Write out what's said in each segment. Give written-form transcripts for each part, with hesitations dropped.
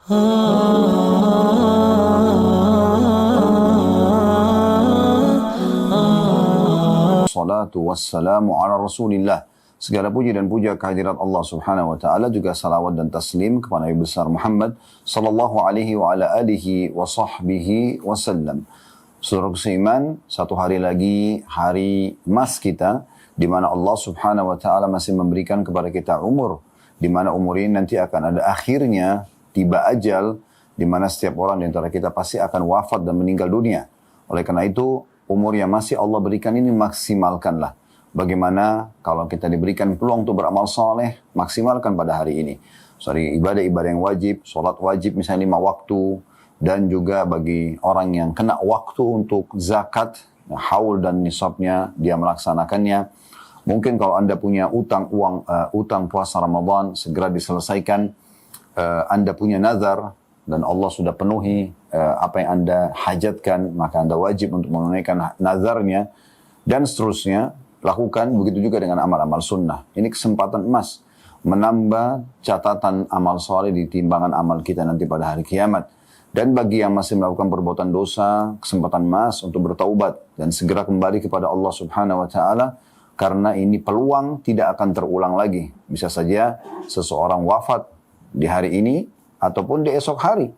Salatu wassalamu ala rasulillah. Segala puji dan puja kehadirat Allah subhanahu wa ta'ala, juga salawat dan taslim kepada Nabi besar Muhammad sallallahu alaihi wa ala alihi wa sahbihi wasallam. Saudara seiman, satu hari lagi hari emas kita, di mana Allah subhanahu wa ta'ala masih memberikan kepada kita umur, di mana umur ini nanti akan ada akhirnya, tiba ajal, di mana setiap orang di antara kita pasti akan wafat dan meninggal dunia. Oleh karena itu, umur yang masih Allah berikan ini maksimalkanlah. Bagaimana kalau kita diberikan peluang untuk beramal soleh, maksimalkan pada hari ini. Ibadah-ibadah yang wajib, sholat wajib misalnya 5 waktu, dan juga bagi orang yang kena waktu untuk zakat, haul dan nisabnya, dia melaksanakannya. Mungkin kalau Anda punya utang puasa Ramadan, segera diselesaikan. Anda punya nazar, dan Allah sudah penuhi apa yang Anda hajatkan, maka Anda wajib untuk menunaikan nazarnya, dan seterusnya. Lakukan begitu juga dengan amal-amal sunnah. Ini kesempatan emas, menambah catatan amal soleh di timbangan amal kita nanti pada hari kiamat. Dan bagi yang masih melakukan perbuatan dosa, kesempatan emas untuk bertaubat dan segera kembali kepada Allah subhanahu wa ta'ala, karena ini peluang tidak akan terulang lagi. Bisa saja seseorang wafat di hari ini ataupun di esok hari.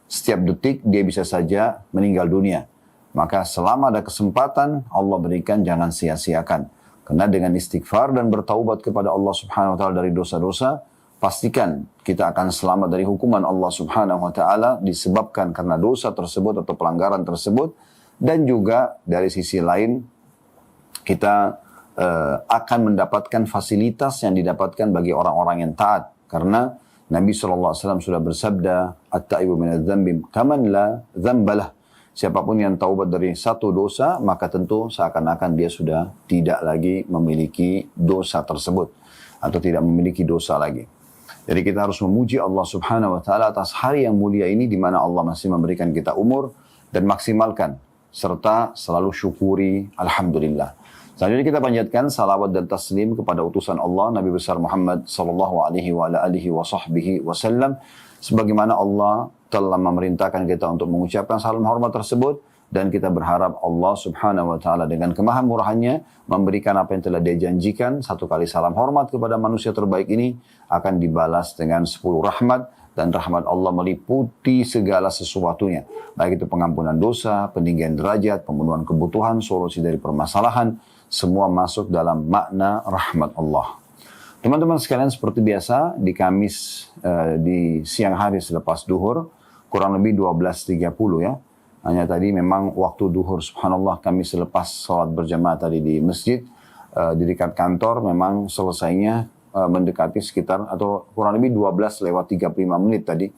Setiap detik dia bisa saja meninggal dunia. Maka selama ada kesempatan Allah berikan, jangan sia-siakan. Karena dengan istighfar dan bertaubat kepada Allah subhanahu wa ta'ala dari dosa-dosa, pastikan kita akan selamat dari hukuman Allah subhanahu wa ta'ala disebabkan karena dosa tersebut atau pelanggaran tersebut. Dan juga dari sisi lain, kita akan mendapatkan fasilitas yang didapatkan bagi orang-orang yang taat. Karena Nabi SAW sudah bersabda, "At-ta'ibu minadz-dzambi kaman la dzambalah." Siapapun yang taubat dari satu dosa, maka tentu seakan-akan dia sudah tidak lagi memiliki dosa tersebut. Atau tidak memiliki dosa lagi. Jadi kita harus memuji Allah subhanahu wa ta'ala atas hari yang mulia ini, di mana Allah masih memberikan kita umur, dan maksimalkan. Serta selalu syukuri, alhamdulillah. Selanjutnya kita panjatkan salawat dan taslim kepada utusan Allah, Nabi besar Muhammad sallallahu alaihi wa alihi wa sahbihi wasallam. Sebagaimana Allah telah memerintahkan kita untuk mengucapkan salam hormat tersebut, dan kita berharap Allah subhanahu wa ta'ala dengan kemahamurahannya memberikan apa yang telah dia janjikan. 1 kali salam hormat kepada manusia terbaik ini akan dibalas dengan 10 rahmat, dan rahmat Allah meliputi segala sesuatunya, baik itu pengampunan dosa, peninggian derajat, pemenuhan kebutuhan, solusi dari permasalahan, semua masuk dalam makna rahmat Allah. Teman-teman sekalian, seperti biasa di Kamis di siang hari selepas duhur, kurang lebih 12.30 ya. Hanya tadi memang waktu duhur, subhanallah, kami selepas sholat berjamaah tadi di masjid, di dekat kantor, memang selesainya mendekati sekitar atau kurang lebih 12:35 tadi.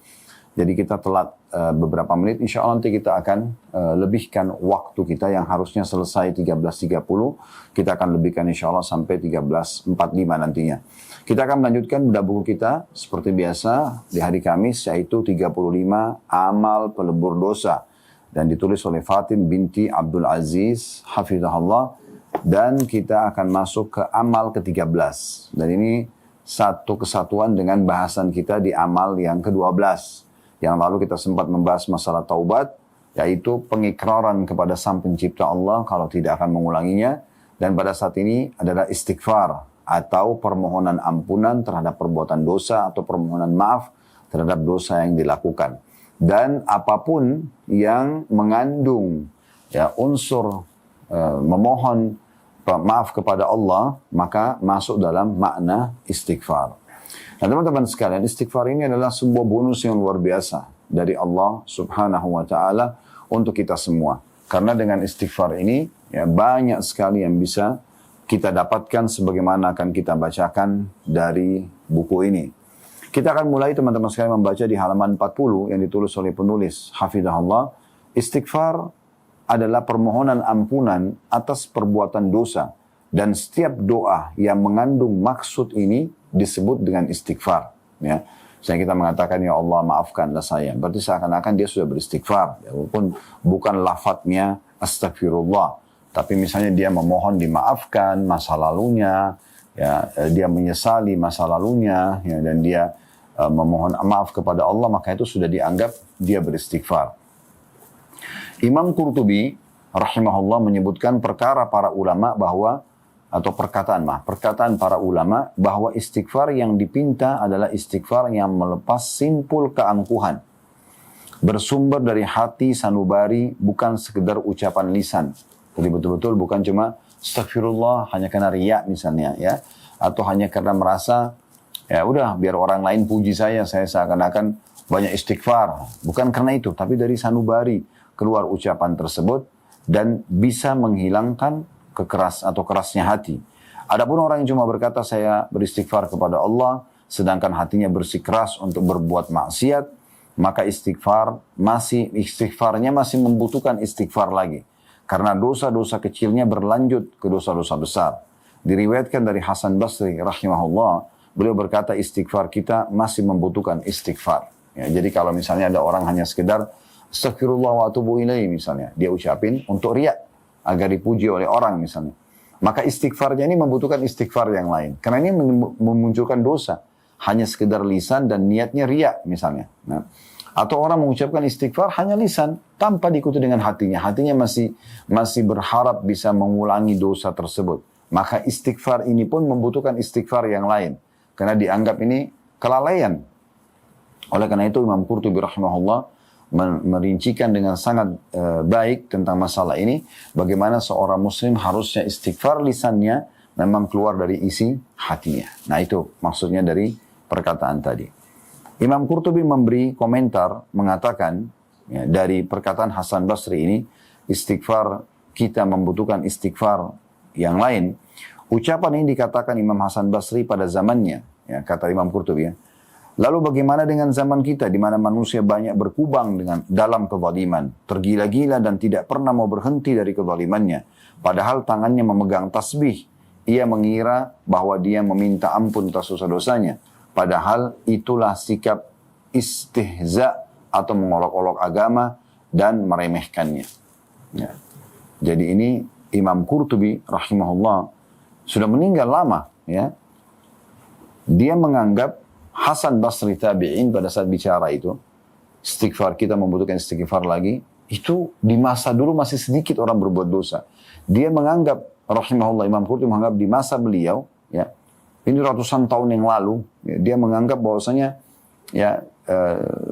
Jadi kita telat beberapa menit. Insya Allah nanti kita akan lebihkan waktu kita yang harusnya selesai 13.30. Kita akan lebihkan insya Allah sampai 13.45 nantinya. Kita akan melanjutkan bedah buku kita seperti biasa di hari Kamis, yaitu 35 Amal Pelebur Dosa. Dan ditulis oleh Fatim binti Abdul Aziz, hafizahullah. Dan kita akan masuk ke amal ke-13. Dan ini satu kesatuan dengan bahasan kita di amal yang ke-12. Yang lalu kita sempat membahas masalah taubat, yaitu pengikraran kepada Sang Pencipta Allah kalau tidak akan mengulanginya. Dan pada saat ini adalah istighfar, atau permohonan ampunan terhadap perbuatan dosa, atau permohonan maaf terhadap dosa yang dilakukan. Dan apapun yang mengandung unsur memohon maaf kepada Allah, maka masuk dalam makna istighfar. Nah teman-teman sekalian, istighfar ini adalah sebuah bonus yang luar biasa dari Allah subhanahu wa ta'ala untuk kita semua. Karena dengan istighfar ini, banyak sekali yang bisa kita dapatkan sebagaimana akan kita bacakan dari buku ini. Kita akan mulai teman-teman sekalian membaca di halaman 40 yang ditulis oleh penulis, hafizahullah. Istighfar adalah permohonan ampunan atas perbuatan dosa. Dan setiap doa yang mengandung maksud ini disebut dengan istighfar. Ya. Misalnya kita mengatakan, ya Allah maafkanlah saya. Berarti seakan-akan dia sudah beristighfar. Ya, walaupun bukan lafadznya astagfirullah. Tapi misalnya dia memohon dimaafkan masa lalunya. Ya, dia menyesali masa lalunya. Ya, dan dia memohon maaf kepada Allah, maka itu sudah dianggap dia beristighfar. Imam Qurtubi rahimahullah menyebutkan perkara para ulama bahwa, atau perkataan para ulama bahwa istighfar yang dipinta adalah istighfar yang melepas simpul keangkuhan, bersumber dari hati sanubari, bukan sekedar ucapan lisan. Jadi betul-betul bukan cuma astagfirullah hanya karena riya misalnya ya, atau hanya karena merasa ya udah biar orang lain puji saya seakan-akan banyak istighfar. Bukan karena itu, tapi dari sanubari keluar ucapan tersebut dan bisa menghilangkan kerasnya hati. Adapun orang yang cuma berkata saya beristighfar kepada Allah sedangkan hatinya bersikeras untuk berbuat maksiat, maka istighfarnya masih membutuhkan istighfar lagi. Karena dosa-dosa kecilnya berlanjut ke dosa-dosa besar. Diriwayatkan dari Hasan Basri rahimahullah, beliau berkata istighfar kita masih membutuhkan istighfar. Ya, jadi kalau misalnya ada orang hanya sekedar astagfirullah wa atubu ilaih misalnya, dia ucapin untuk riya agar dipuji oleh orang misalnya, maka istighfarnya ini membutuhkan istighfar yang lain. Karena ini memunculkan dosa, hanya sekedar lisan dan niatnya riya misalnya. Nah, atau orang mengucapkan istighfar hanya lisan tanpa diikuti dengan hatinya. Hatinya masih berharap bisa mengulangi dosa tersebut. Maka istighfar ini pun membutuhkan istighfar yang lain. Karena dianggap ini kelalaian. Oleh karena itu Imam Qurtubi rahimahullah merincikan dengan sangat baik tentang masalah ini. Bagaimana seorang muslim harusnya istighfar lisannya memang keluar dari isi hatinya. Nah itu maksudnya dari perkataan tadi. Imam Qurtubi memberi komentar mengatakan ya, dari perkataan Hasan Basri ini istighfar kita membutuhkan istighfar yang lain. Ucapan ini dikatakan Imam Hasan Basri pada zamannya, ya, kata Imam Qurtubi. Ya. Lalu bagaimana dengan zaman kita di mana manusia banyak berkubang dalam kezaliman, tergila-gila dan tidak pernah mau berhenti dari kezalimannya. Padahal tangannya memegang tasbih, ia mengira bahwa dia meminta ampun atas dosa-dosanya. Padahal itulah sikap istihza atau mengolok-olok agama dan meremehkannya. Ya. Jadi ini Imam Qurtubi rahimahullah sudah meninggal lama. Ya. Dia menganggap Hasan Basri tabi'in pada saat bicara itu, istighfar kita membutuhkan istighfar lagi, itu di masa dulu masih sedikit orang berbuat dosa. Dia menganggap, rahimahullah Imam Qurtubi menganggap di masa beliau, ya, ini ratusan tahun yang lalu, ya, dia menganggap bahwasanya, ya,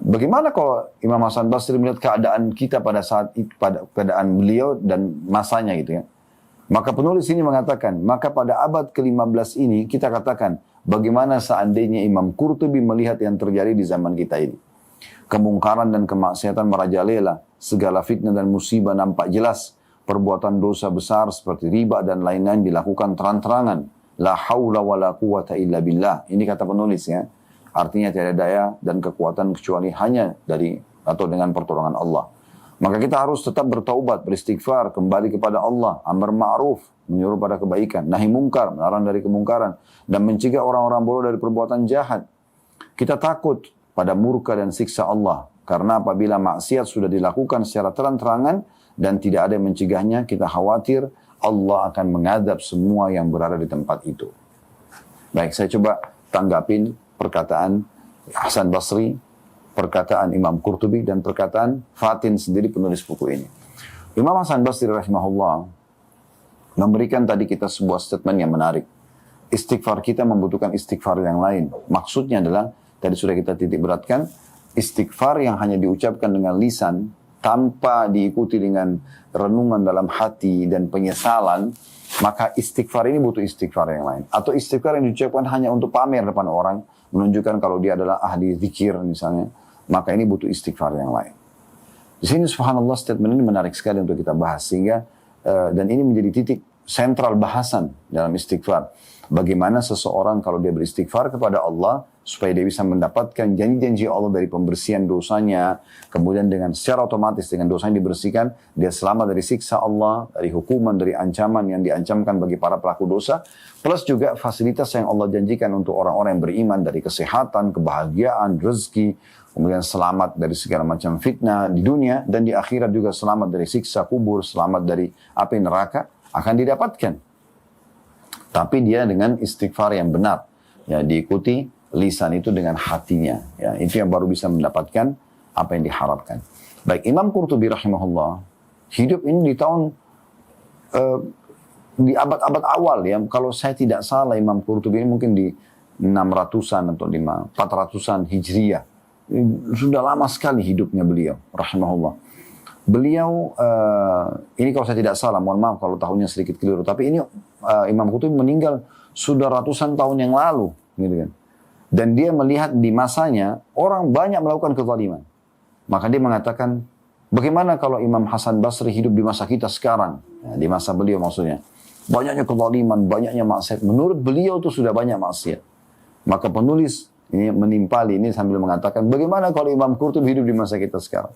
bagaimana kalau Imam Hasan Basri melihat keadaan kita pada saat itu, pada keadaan beliau dan masanya gitu ya. Maka penulis ini mengatakan, maka pada abad ke-15 ini kita katakan, bagaimana seandainya Imam Qurtubi melihat yang terjadi di zaman kita ini. Kemungkaran dan kemaksiatan merajalela, segala fitnah dan musibah nampak jelas, perbuatan dosa besar seperti riba dan lain-lain dilakukan terang-terangan. La haula wa la quwata illa billah. Ini kata penulis ya. Artinya tiada daya dan kekuatan kecuali hanya dari atau dengan pertolongan Allah. Maka kita harus tetap bertaubat, beristighfar, kembali kepada Allah, amar ma'ruf, menyuruh pada kebaikan, nahi mungkar, melarang dari kemungkaran, dan mencegah orang-orang bodoh dari perbuatan jahat. Kita takut pada murka dan siksa Allah, karena apabila maksiat sudah dilakukan secara terang-terangan dan tidak ada yang mencegahnya, kita khawatir Allah akan mengadab semua yang berada di tempat itu. Baik, saya coba tanggapin perkataan Hasan Basri, perkataan Imam Qurtubi, dan perkataan Fatin sendiri penulis buku ini. Imam Hasan Basri rahimahullah memberikan tadi kita sebuah statement yang menarik. Istighfar kita membutuhkan istighfar yang lain. Maksudnya adalah, tadi sudah kita titik beratkan, istighfar yang hanya diucapkan dengan lisan, tanpa diikuti dengan renungan dalam hati dan penyesalan, maka istighfar ini butuh istighfar yang lain. Atau istighfar yang diucapkan hanya untuk pamer depan orang, menunjukkan kalau dia adalah ahli zikir misalnya, maka ini butuh istighfar yang lain. Di sini subhanallah statement ini menarik sekali untuk kita bahas, sehingga dan ini menjadi titik sentral bahasan dalam istighfar. Bagaimana seseorang kalau dia beristighfar kepada Allah supaya dia bisa mendapatkan janji-janji Allah dari pembersihan dosanya, kemudian dengan secara otomatis dengan dosanya dibersihkan, dia selamat dari siksa Allah, dari hukuman, dari ancaman yang diancamkan bagi para pelaku dosa, plus juga fasilitas yang Allah janjikan untuk orang-orang yang beriman dari kesehatan, kebahagiaan, rezeki, kemudian selamat dari segala macam fitnah di dunia, dan di akhirat juga selamat dari siksa kubur, selamat dari api neraka, akan didapatkan. Tapi dia dengan istighfar yang benar, ya, diikuti lisan itu dengan hatinya. Ya, itu yang baru bisa mendapatkan apa yang diharapkan. Baik, Imam Qurtubi rahimahullah hidup ini di tahun di abad-abad awal ya. Kalau saya tidak salah Imam Qurtubi ini mungkin di 600-an atau 400-an Hijriyah. Sudah lama sekali hidupnya beliau rahimahullah. Beliau ini kalau saya tidak salah, mohon maaf kalau tahunnya sedikit keliru, tapi ini Imam Qurtubi meninggal sudah ratusan tahun yang lalu, gitu kan. Dan dia melihat di masanya orang banyak melakukan kezaliman. Maka dia mengatakan, bagaimana kalau Imam Hasan Basri hidup di masa kita sekarang? Ya, di masa beliau maksudnya. Banyaknya kezaliman, banyaknya maksiat. Menurut beliau itu sudah banyak maksiat. Maka penulis ini menimpali ini sambil mengatakan, bagaimana kalau Imam Qurtubi hidup di masa kita sekarang?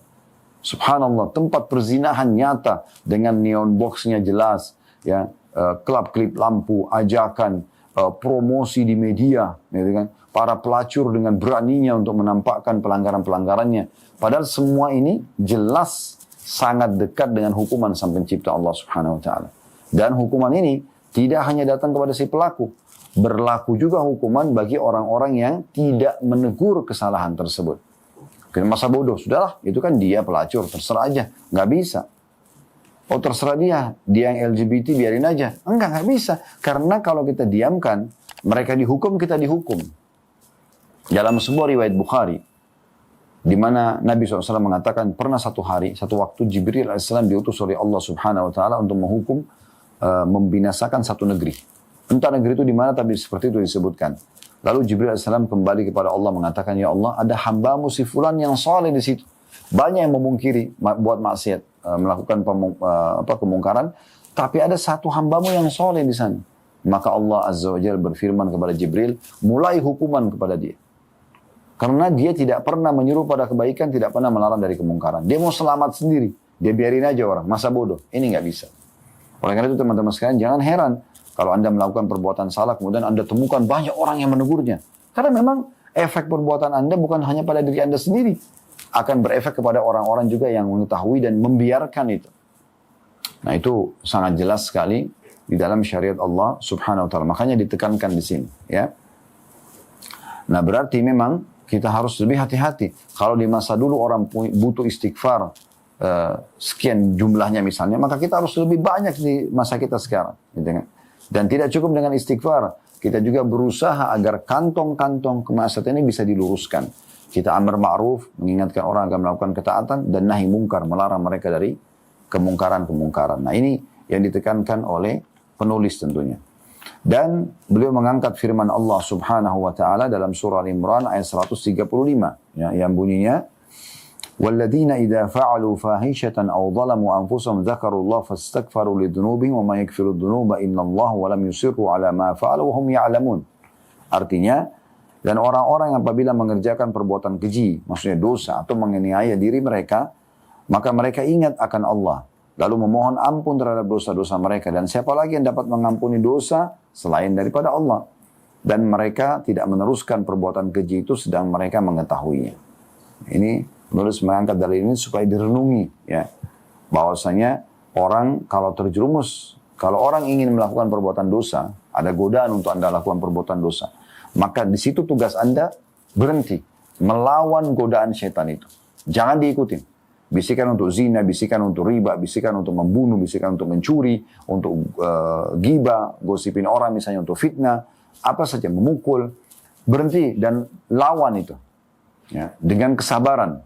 Subhanallah, tempat perzinahan nyata dengan neon box-nya jelas, ya, klip lampu, ajakan, promosi di media, gitu kan? Para pelacur dengan beraninya untuk menampakkan pelanggaran-pelanggarannya. Padahal semua ini jelas sangat dekat dengan hukuman Sang Pencipta Allah Subhanahu wa taala. Dan hukuman ini tidak hanya datang kepada si pelaku, berlaku juga hukuman bagi orang-orang yang tidak menegur kesalahan tersebut. Kena masa bodoh, sudahlah, itu kan dia pelacur, terserah aja, nggak bisa. Oh terserah dia yang LGBT biarin aja. Nggak bisa. Karena kalau kita diamkan, mereka dihukum, kita dihukum. Dalam sebuah riwayat Bukhari, di mana Nabi SAW mengatakan, pernah satu hari, satu waktu Jibril AS diutus oleh Allah Subhanahu Wa Taala untuk menghukum, membinasakan satu negeri. Entah negeri itu di mana, tapi seperti itu disebutkan. Lalu Jibril AS kembali kepada Allah mengatakan, ya Allah, ada hambamu si fulan yang saleh di situ. Banyak yang memungkiri, buat maksiat, melakukan kemungkaran, tapi ada satu hambamu yang saleh di sana. Maka Allah Azza wa Jalla berfirman kepada Jibril, mulai hukuman kepada dia. Karena dia tidak pernah menyuruh pada kebaikan, tidak pernah melarang dari kemungkaran. Dia mau selamat sendiri. Dia biarin aja orang. Masa bodoh. Ini nggak bisa. Oleh karena itu teman-teman sekalian, jangan heran. Kalau Anda melakukan perbuatan salah, kemudian Anda temukan banyak orang yang menegurnya. Karena memang efek perbuatan Anda bukan hanya pada diri Anda sendiri. Akan berefek kepada orang-orang juga yang mengetahui dan membiarkan itu. Nah itu sangat jelas sekali di dalam syariat Allah Subhanahu wa taala. Makanya ditekankan di sini, ya. Nah berarti memang kita harus lebih hati-hati. Kalau di masa dulu orang butuh istighfar sekian jumlahnya misalnya, maka kita harus lebih banyak di masa kita sekarang, gitu kan? Dan tidak cukup dengan istighfar, kita juga berusaha agar kantong-kantong kemaksiatan ini bisa diluruskan. Kita amar ma'ruf, mengingatkan orang agar melakukan ketaatan, dan nahi mungkar, melarang mereka dari kemungkaran-kemungkaran. Nah ini yang ditekankan oleh penulis tentunya. Dan beliau mengangkat firman Allah Subhanahu wa taala dalam surah Al-Imran ayat 135, ya, yang bunyinya, "Walladzina idza fa'alu fahishatan aw dhalamu anfusahum dzakarullaha fastaghfaru lidzunubihim wa may yaghfiru dzunuba illallah wa lam yusirru 'ala ma fa'alu wa hum ya'lamun." Artinya, dan orang-orang yang apabila mengerjakan perbuatan keji, maksudnya dosa atau menganiaya diri mereka, maka mereka ingat akan Allah, lalu memohon ampun terhadap dosa-dosa mereka. Dan siapa lagi yang dapat mengampuni dosa selain daripada Allah? Dan mereka tidak meneruskan perbuatan keji itu sedang mereka mengetahuinya. Ini penulis mengangkat dari ini supaya direnungi, ya, bahwasanya orang kalau terjerumus, kalau orang ingin melakukan perbuatan dosa, ada godaan untuk Anda lakukan perbuatan dosa, maka di situ tugas Anda berhenti melawan godaan syaitan itu. Jangan diikutin. Bisikan untuk zina, bisikan untuk riba, bisikan untuk membunuh, bisikan untuk mencuri, untuk ghibah, gosipin orang misalnya, untuk fitnah, apa saja, memukul. Berhenti dan lawan itu, ya, dengan kesabaran.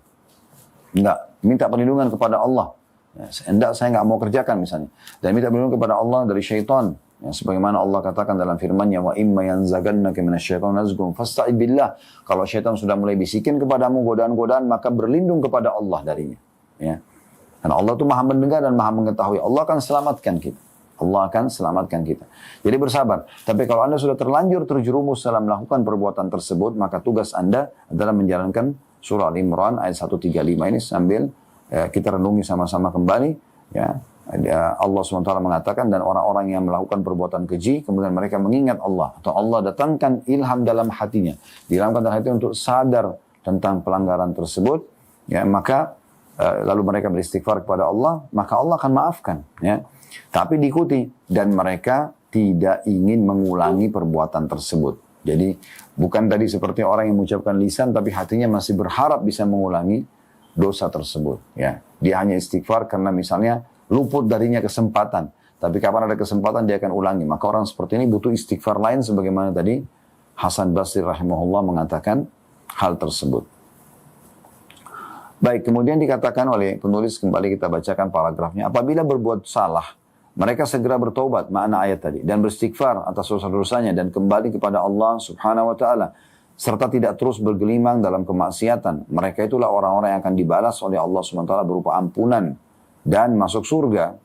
Enggak, minta perlindungan kepada Allah. Ya, saya nggak mau kerjakan misalnya. Dan minta perlindungan kepada Allah dari syaitan. Ya, sebagaimana Allah katakan dalam firman-Nya, wa imma yanzagannaka minasyaitonir nazghun fasta'id billah. Kalau syaitan sudah mulai bisikin kepadamu godaan-godaan, maka berlindung kepada Allah darinya. Ya. Karena Allah itu Maha mendengar dan Maha mengetahui. Allah akan selamatkan kita. Allah akan selamatkan kita. Jadi bersabar. Tapi kalau Anda sudah terlanjur terjerumus dalam melakukan perbuatan tersebut, maka tugas Anda adalah menjalankan surah Al-Imran ayat 135 ini sambil kita renungi sama-sama kembali. Ya. Allah SWT mengatakan, dan orang-orang yang melakukan perbuatan keji, kemudian mereka mengingat Allah, atau Allah datangkan ilham dalam hatinya, diilhamkan dalam hatinya untuk sadar tentang pelanggaran tersebut, ya, maka lalu mereka beristighfar kepada Allah, maka Allah akan maafkan, ya. Tapi diikuti, dan mereka tidak ingin mengulangi perbuatan tersebut. Jadi bukan tadi seperti orang yang mengucapkan lisan tapi hatinya masih berharap bisa mengulangi dosa tersebut. Ya, dia hanya istighfar karena misalnya luput darinya kesempatan. Tapi kapan ada kesempatan dia akan ulangi. Maka orang seperti ini butuh istighfar lain sebagaimana tadi Hasan Basri rahimahullah mengatakan hal tersebut. Baik, kemudian dikatakan oleh penulis, kembali kita bacakan paragrafnya. Apabila berbuat salah, mereka segera bertobat, makna ayat tadi, dan beristighfar atas dosa-dosanya dan kembali kepada Allah Subhanahu wa taala, serta tidak terus bergelimang dalam kemaksiatan. Mereka itulah orang-orang yang akan dibalas oleh Allah Subhanahu wa taala berupa ampunan dan masuk surga.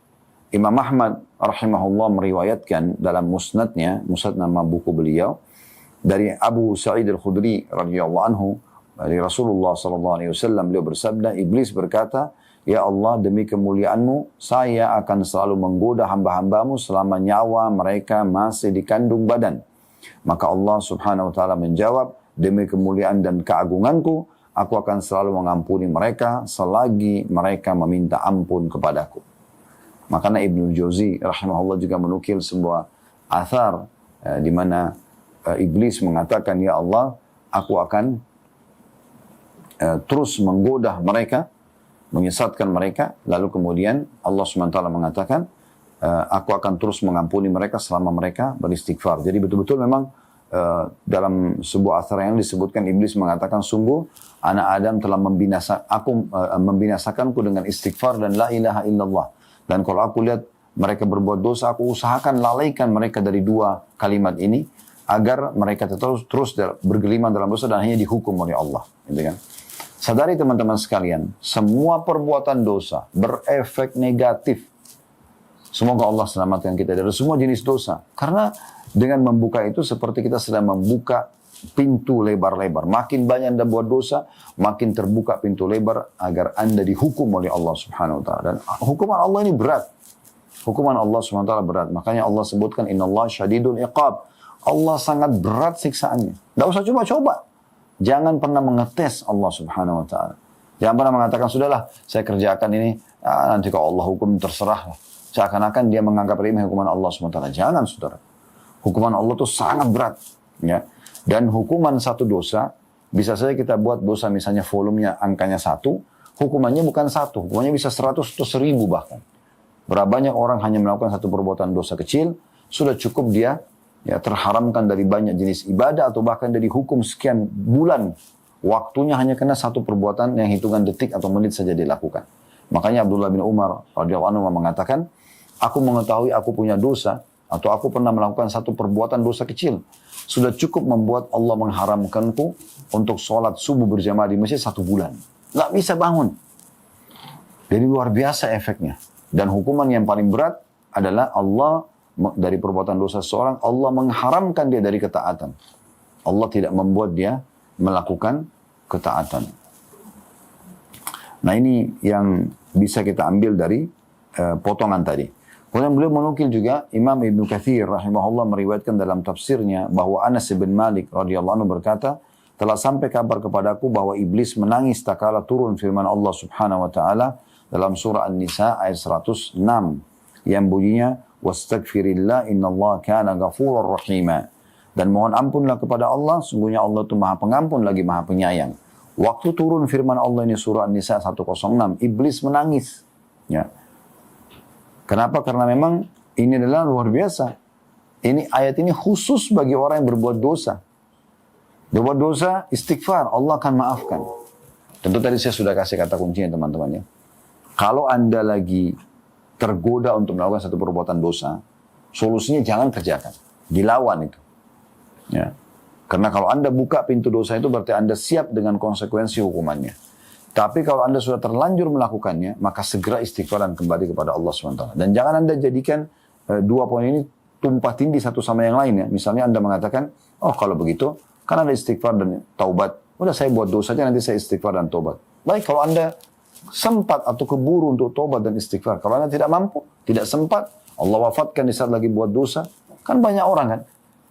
Imam Ahmad rahimahullah meriwayatkan dalam musnadnya, musnad nama buku beliau, dari Abu Sa'id al-Khudri radhiyallahu anhu, dari Rasulullah sallallahu alaihi wasallam, beliau bersabda, iblis berkata, "Ya Allah, demi kemuliaan-Mu, saya akan selalu menggoda hamba-hamba-Mu selama nyawa mereka masih di kandung badan." Maka Allah Subhanahu wa taala menjawab, "Demi kemuliaan dan keagunganku, aku akan selalu mengampuni mereka selagi mereka meminta ampun kepadaku." Makanya Ibnu Jauzi rahimahullah juga menukil sebuah athar di mana iblis mengatakan, "Ya Allah, aku akan terus menggoda mereka, menyesatkan mereka." Lalu kemudian Allah SWT mengatakan, "Aku akan terus mengampuni mereka selama mereka beristighfar." Jadi betul-betul memang dalam sebuah athar yang disebutkan, iblis mengatakan, "Sungguh anak Adam telah membinasakanku dengan istighfar dan la ilaha illallah. Dan kalau aku lihat mereka berbuat dosa, aku usahakan lalaikan mereka dari dua kalimat ini, agar mereka terus bergelimang dalam dosa dan hanya dihukum oleh Allah." Gitu kan? Sadari teman-teman sekalian, semua perbuatan dosa berefek negatif. Semoga Allah selamatkan kita dari semua jenis dosa. Karena dengan membuka itu seperti kita sedang membuka pintu lebar-lebar. Makin banyak Anda buat dosa, makin terbuka pintu lebar agar Anda dihukum oleh Allah Subhanahu wa taala. Dan hukuman Allah ini berat. Hukuman Allah Subhanahu wa taala berat. Makanya Allah sebutkan, "Innallaha syadidul iqab." Allah sangat berat siksaannya. Tidak usah coba-coba. Jangan pernah mengetes Allah Subhanahu wa taala. Jangan pernah mengatakan, "Sudahlah, saya kerjakan ini, nanti kalau Allah hukum terserah." Seakan-akan dia menganggap remeh hukuman Allah Subhanahu wa taala. Jangan, saudara. Hukuman Allah itu sangat berat, ya. Dan hukuman satu dosa, bisa saja kita buat dosa misalnya volumenya angkanya 1, hukumannya bukan 1, hukumannya bisa 100 atau 1000 bahkan. Berapa banyak orang hanya melakukan satu perbuatan dosa kecil, sudah cukup dia terharamkan dari banyak jenis ibadah atau bahkan dari hukum sekian bulan. Waktunya hanya kena satu perbuatan yang hitungan detik atau menit saja dilakukan. Makanya Abdullah bin Umar radhiyallahu anhu mengatakan, "Aku mengetahui aku punya dosa atau aku pernah melakukan satu perbuatan dosa kecil, sudah cukup membuat Allah mengharamkanku untuk sholat subuh berjamaah di masjid 1 bulan. Nggak bisa bangun." Jadi luar biasa efeknya. Dan hukuman yang paling berat adalah Allah dari perbuatan dosa seseorang, Allah mengharamkan dia dari ketaatan. Allah tidak membuat dia melakukan ketaatan. Nah, ini yang bisa kita ambil dari potongan tadi. Kemudian beliau menukil juga Imam Ibnu Katsir rahimahullah meriwayatkan dalam tafsirnya bahwa Anas bin Malik radhiyallahu anhu berkata, "Telah sampai kabar kepadaku bahwa iblis menangis tak kala turun firman Allah Subhanahu wa taala dalam surah An-Nisa ayat 106 yang bunyinya, "Wastaghfirillah innallaha kana ghafurur rahima." Dan mohon ampunlah kepada Allah, sungguhnya Allah itu Maha Pengampun lagi Maha Penyayang. Waktu turun firman Allah ini surah An-Nisa 106, iblis menangis. Ya. Kenapa? Karena memang ini adalah luar biasa. Ini ayat ini khusus bagi orang yang berbuat dosa. Berbuat dosa, istighfar, Allah akan maafkan. Tentu tadi saya sudah kasih kata kuncinya teman-teman ya. Kalau Anda lagi tergoda untuk melakukan satu perbuatan dosa, solusinya jangan kerjakan. Dilawan itu. Ya. Karena kalau Anda buka pintu dosa itu berarti Anda siap dengan konsekuensi hukumannya. Tapi kalau Anda sudah terlanjur melakukannya, maka segera istighfar dan kembali kepada Allah SWT. Dan jangan Anda jadikan dua poin ini tumpah tindih satu sama yang lain ya. Misalnya Anda mengatakan, "Oh kalau begitu, kan ada istighfar dan taubat. Udah saya buat dosa aja, nanti saya istighfar dan taubat." Baik, kalau Anda sempat atau keburu untuk taubat dan istighfar. Kalau Anda tidak mampu, tidak sempat, Allah wafatkan di saat lagi buat dosa. Kan banyak orang kan,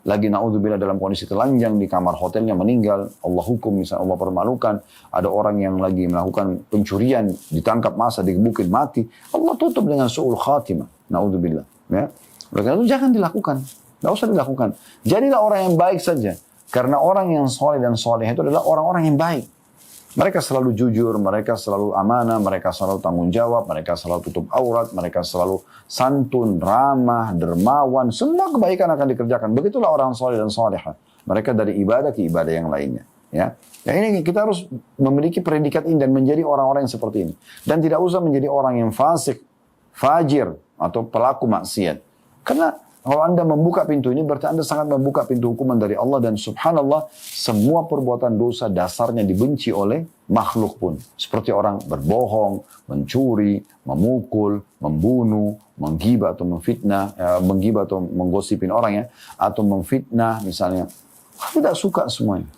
lagi na'udzubillah dalam kondisi telanjang di kamar hotelnya meninggal, Allah hukum misalnya, Allah permalukan. Ada orang yang lagi melakukan pencurian, ditangkap masa, digebukin, mati. Allah tutup dengan su'ul khatimah, na'udzubillah. Ya. Oleh karena itu jangan dilakukan, tidak usah dilakukan. Jadilah orang yang baik saja. Karena orang yang soleh dan soleh itu adalah orang-orang yang baik. Mereka selalu jujur, mereka selalu amanah, mereka selalu tanggung jawab, mereka selalu tutup aurat, mereka selalu santun, ramah, dermawan. Semua kebaikan akan dikerjakan. Begitulah orang soleh dan solehah. Mereka dari ibadah ke ibadah yang lainnya. Ya, ini kita harus memiliki predikat ini dan menjadi orang-orang yang seperti ini. Dan tidak usah menjadi orang yang fasik, fajir, atau pelaku maksiat. Karena kalau Anda membuka pintu ini, berarti Anda sangat membuka pintu hukuman dari Allah. Dan subhanallah, semua perbuatan dosa dasarnya dibenci oleh makhluk pun. Seperti orang berbohong, mencuri, memukul, membunuh, menggibah atau memfitnah, menggibah atau menggosipin orang ya, atau memfitnah misalnya. Tidak suka semuanya.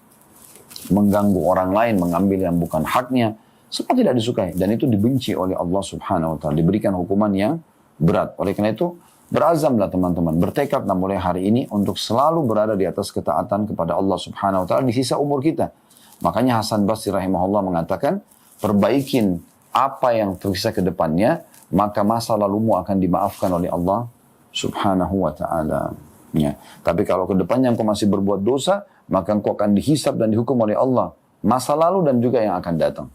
Mengganggu orang lain, mengambil yang bukan haknya. Semua tidak disukai. Dan itu dibenci oleh Allah subhanahu wa ta'ala. Diberikan hukuman yang berat. Oleh karena itu, berazamlah teman-teman, bertekadlah mulai hari ini untuk selalu berada di atas ketaatan kepada Allah subhanahu wa ta'ala di sisa umur kita. Makanya Hasan Basri rahimahullah mengatakan, perbaikin apa yang tersisa ke depannya, maka masa lalumu akan dimaafkan oleh Allah subhanahu wa ta'ala. Ya. Tapi kalau ke depannya engkau masih berbuat dosa, maka engkau akan dihisab dan dihukum oleh Allah. Masa lalu dan juga yang akan datang.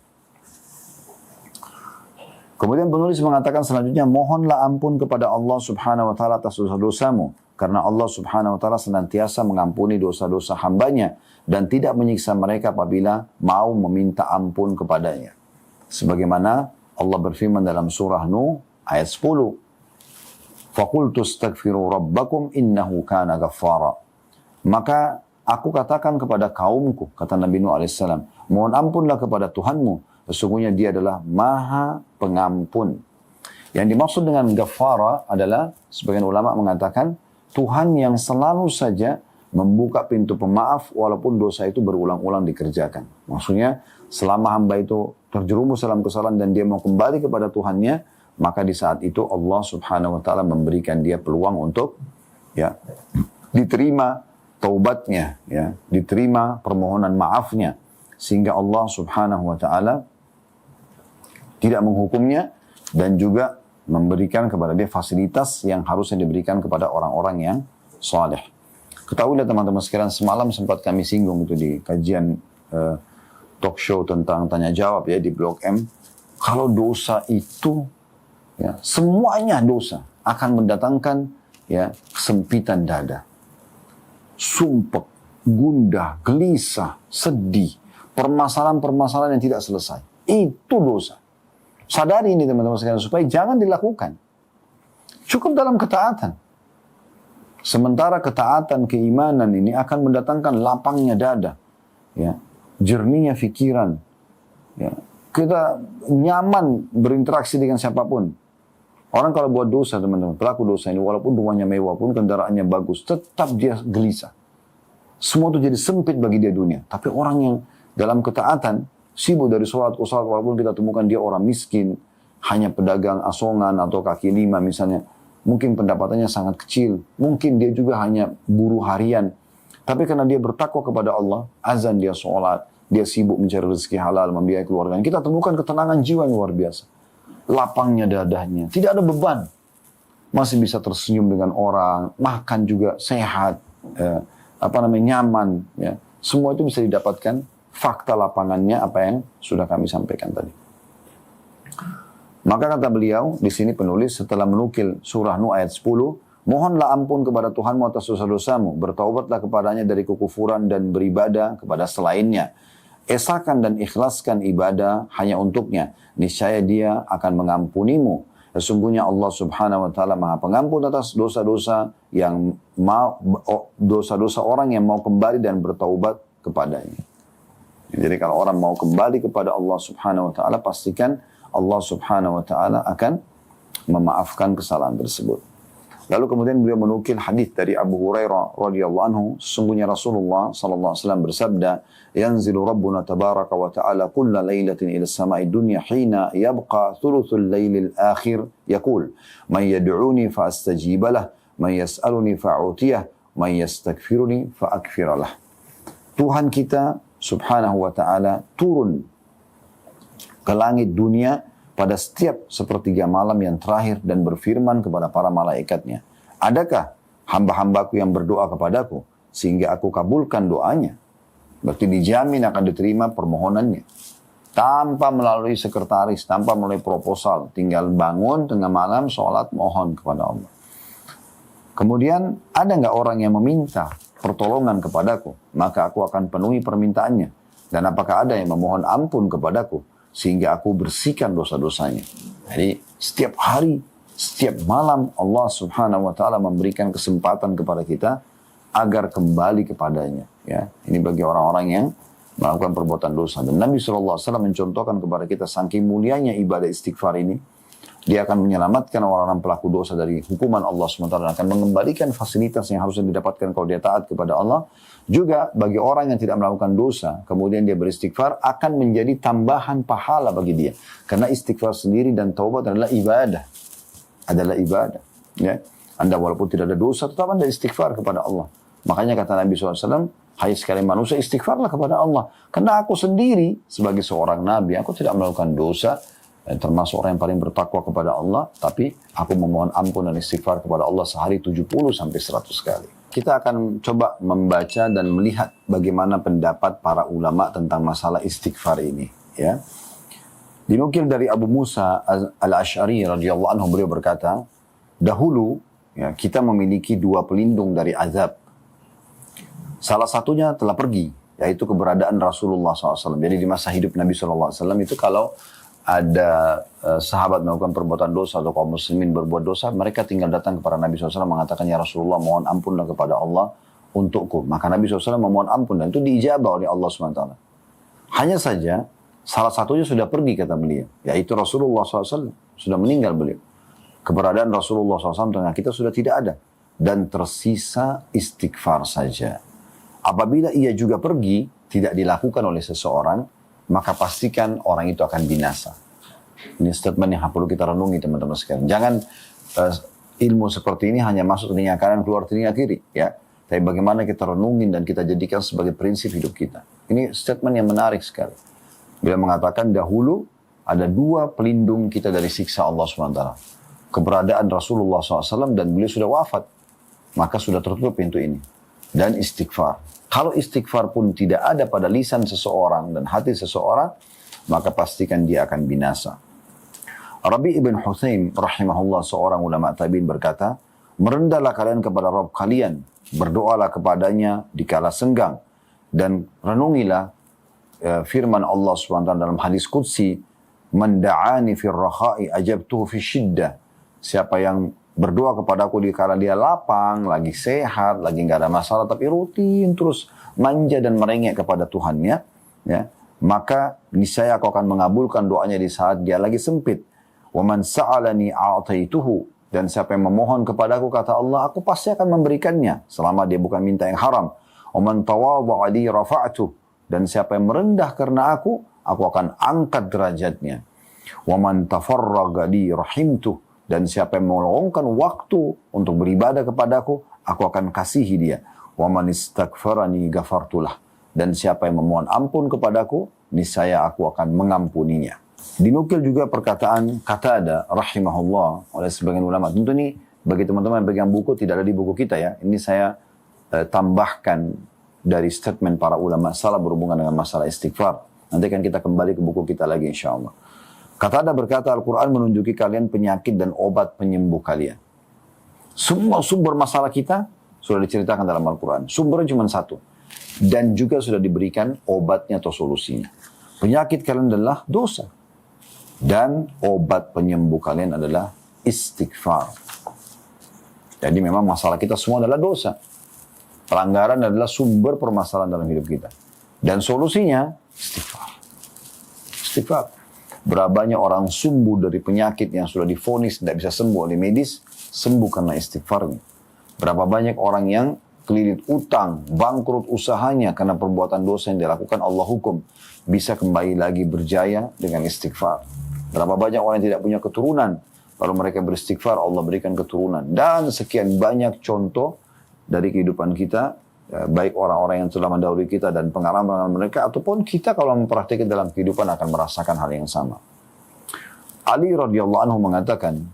Kemudian penulis mengatakan selanjutnya, mohonlah ampun kepada Allah subhanahu wa ta'ala atas dosa-dosamu. Karena Allah subhanahu wa ta'ala senantiasa mengampuni dosa-dosa hambanya. Dan tidak menyiksa mereka apabila mau meminta ampun kepadanya. Sebagaimana Allah berfirman dalam surah Nuh ayat 10. Faqultu astaghfiru rabbakum innahu kana ghaffara. Maka aku katakan kepada kaumku, kata Nabi Nuh AS, mohon ampunlah kepada Tuhanmu. Sesungguhnya dia adalah maha pengampun. Yang dimaksud dengan Ghaffara adalah, sebagian ulama mengatakan, Tuhan yang selalu saja membuka pintu pemaaf walaupun dosa itu berulang-ulang dikerjakan. Maksudnya, selama hamba itu terjerumus dalam kesalahan dan dia mau kembali kepada Tuhannya, maka di saat itu Allah subhanahu wa ta'ala memberikan dia peluang untuk ya diterima taubatnya, ya, diterima permohonan maafnya. Sehingga Allah subhanahu wa ta'ala tidak menghukumnya dan juga memberikan kepada dia fasilitas yang harusnya diberikan kepada orang-orang yang saleh. Ketahuilah teman-teman sekalian, semalam sempat kami singgung itu di kajian talk show tentang tanya jawab ya di Blok M. Kalau dosa itu ya, semuanya dosa akan mendatangkan ya kesempitan dada, sumpek, gundah, gelisah, sedih, permasalahan-permasalahan yang tidak selesai. Itu dosa. Sadari ini teman-teman sekalian supaya jangan dilakukan. Cukup dalam ketaatan. Sementara ketaatan, keimanan ini akan mendatangkan lapangnya dada, ya, jernihnya fikiran. Ya. Kita nyaman berinteraksi dengan siapapun. Orang kalau buat dosa teman-teman, pelaku dosa ini walaupun rumahnya mewah pun, kendaraannya bagus, tetap dia gelisah. Semua itu jadi sempit bagi dia dunia. Tapi orang yang dalam ketaatan, sibuk dari sholat ke sholat, walaupun kita temukan dia orang miskin, hanya pedagang asongan atau kaki lima misalnya, mungkin pendapatannya sangat kecil, mungkin dia juga hanya buruh harian, tapi karena dia bertakwa kepada Allah, azan dia sholat, dia sibuk mencari rezeki halal, membiayai keluarganya, kita temukan ketenangan jiwa yang luar biasa, lapangnya dadanya, tidak ada beban, masih bisa tersenyum dengan orang, makan juga sehat, nyaman, ya. Semua itu bisa didapatkan. Fakta lapangannya apa yang sudah kami sampaikan tadi. Maka kata beliau, di sini penulis setelah menukil surah Nuh ayat 10, mohonlah ampun kepada Tuhanmu atas dosa-dosamu, bertaubatlah kepadanya dari kekufuran dan beribadah kepada selainnya. Esakan dan ikhlaskan ibadah hanya untuknya, niscaya dia akan mengampunimu. Sesungguhnya Allah subhanahu wa ta'ala maha pengampun atas dosa-dosa dosa-dosa orang yang mau kembali dan bertaubat kepadanya. Jadi kalau orang mau kembali kepada Allah subhanahu wa ta'ala, pastikan Allah subhanahu wa ta'ala akan memaafkan kesalahan tersebut. Lalu kemudian beliau menukil hadis dari Abu Hurairah radhiyallahu anhu, sesungguhnya Rasulullah sallallahu alaihi wasallam bersabda, "Yanzilu Rabbuna tabaraka wa ta'ala kulla lailatin ila as-sama'i dunya hina yabqa thuluthul lailil akhir yaqul, man yad'uni fa astajib lah, man yas'aluni fa a'tiyah, man yastaghfiruni fa aghfir lah." Tuhan kita subhanahu wa ta'ala turun ke langit dunia pada setiap sepertiga malam yang terakhir dan berfirman kepada para malaikatnya, adakah hamba-hambaku yang berdoa kepadaku sehingga aku kabulkan doanya. Berarti dijamin akan diterima permohonannya. Tanpa melalui sekretaris, tanpa melalui proposal. Tinggal bangun tengah malam, sholat, mohon kepada Allah. Kemudian ada nggak orang yang meminta pertolongan kepadaku? Maka aku akan penuhi permintaannya. Dan apakah ada yang memohon ampun kepadaku? Sehingga aku bersihkan dosa-dosanya. Jadi setiap hari, setiap malam Allah subhanahu wa ta'ala memberikan kesempatan kepada kita agar kembali kepadanya. Ya, ini bagi orang-orang yang melakukan perbuatan dosa. Dan Nabi SAW mencontohkan kepada kita saking mulianya ibadah istighfar ini. Dia akan menyelamatkan orang-orang pelaku dosa dari hukuman Allah SWT dan akan mengembalikan fasilitas yang harusnya didapatkan kalau dia taat kepada Allah. Juga bagi orang yang tidak melakukan dosa, kemudian dia beristighfar, akan menjadi tambahan pahala bagi dia. Karena istighfar sendiri dan taubat adalah ibadah. Adalah ibadah. Ya. Anda walaupun tidak ada dosa, tetap Anda istighfar kepada Allah. Makanya kata Nabi SAW, hai sekalian manusia, istighfarlah kepada Allah. Karena aku sendiri, sebagai seorang Nabi, aku tidak melakukan dosa, termasuk orang yang paling bertakwa kepada Allah, tapi aku memohon ampun dan istighfar kepada Allah sehari 70 sampai 100 kali. Kita akan coba membaca dan melihat bagaimana pendapat para ulama tentang masalah istighfar ini. Ya. Dinukil dari Abu Musa al-Ash'ari radhiyallahu anhu, beliau berkata, dahulu ya, kita memiliki dua pelindung dari azab. Salah satunya telah pergi, yaitu keberadaan Rasulullah SAW. Jadi di masa hidup Nabi SAW itu kalau ada sahabat melakukan perbuatan dosa atau kaum muslimin berbuat dosa, mereka tinggal datang kepada Nabi SAW mengatakan, ya Rasulullah mohon ampunlah kepada Allah untukku. Maka Nabi SAW memohon ampun dan itu diijabah oleh Allah SWT. Hanya saja, salah satunya sudah pergi kata beliau, yaitu Rasulullah SAW. Sudah meninggal beliau. Keberadaan Rasulullah SAW tengah kita sudah tidak ada. Dan tersisa istighfar saja. Apabila ia juga pergi, tidak dilakukan oleh seseorang, maka pastikan orang itu akan binasa. Ini statement yang perlu kita renungi teman-teman sekalian. Jangan ilmu seperti ini hanya masuk telinga kanan, keluar telinga kiri. Ya. Tapi bagaimana kita renungin dan kita jadikan sebagai prinsip hidup kita. Ini statement yang menarik sekali. Beliau mengatakan dahulu ada dua pelindung kita dari siksa Allah SWT. Keberadaan Rasulullah SAW dan beliau sudah wafat. Maka sudah tertutup pintu ini. Dan istighfar. Kalau istighfar pun tidak ada pada lisan seseorang dan hati seseorang, maka pastikan dia akan binasa. Rabi' ibn Huthaim rahimahullah, seorang ulama tabi'in berkata, merendahlah kalian kepada Rabb kalian, berdoalah kepadanya di kala senggang, dan renungilah firman Allah SWT dalam hadis Qudsi, man da'ani fir rakha'i ajabtuhu fi syiddah. Siapa yang berdoa kepadaku di kala dia lapang, lagi sehat, lagi nggak ada masalah, tapi rutin terus manja dan merengek kepada Tuhannya, ya, maka niscaya aku akan mengabulkan doanya di saat dia lagi sempit. Wa man sa'alani a'taituhu, dan siapa yang memohon kepadaku kata Allah, aku pasti akan memberikannya selama dia bukan minta yang haram. Wa man tawadha'a li rafa'tuh, dan siapa yang merendah karena aku akan angkat derajatnya. Wa man tafarraga li rahimtuh, dan siapa yang meluangkan waktu untuk beribadah kepadaku, aku akan kasihi dia. Wa man istaghfarani ghafartulah, dan siapa yang memohon ampun kepadaku, niscaya aku akan mengampuninya. Dinukil juga perkataan Qatadah rahimahullah oleh sebagian ulama. Tentu ini bagi teman-teman yang pegang buku tidak ada di buku kita ya. Ini saya tambahkan dari statement para ulama salah berhubungan dengan masalah istighfar. Nanti kan kita kembali ke buku kita lagi insyaallah. Qatadah berkata, Al-Quran menunjuki kalian penyakit dan obat penyembuh kalian. Semua sumber masalah kita sudah diceritakan dalam Al-Quran. Sumbernya cuma satu. Dan juga sudah diberikan obatnya atau solusinya. Penyakit kalian adalah dosa. Dan obat penyembuh kalian adalah istighfar. Jadi memang masalah kita semua adalah dosa. Pelanggaran adalah sumber permasalahan dalam hidup kita. Dan solusinya istighfar. Istighfar. Berapa banyak orang sembuh dari penyakit yang sudah divonis tidak bisa sembuh oleh medis, sembuh karena istighfarnya. Berapa banyak orang yang kelilit utang, bangkrut usahanya karena perbuatan dosa yang dilakukan Allah hukum, bisa kembali lagi berjaya dengan istighfar. Berapa banyak orang yang tidak punya keturunan, lalu mereka beristighfar, Allah berikan keturunan. Dan sekian banyak contoh dari kehidupan kita, baik orang-orang yang telah mendahului kita dan pengalaman mereka, ataupun kita kalau mempraktikkan dalam kehidupan akan merasakan hal yang sama. Ali radhiyallahu anhu mengatakan,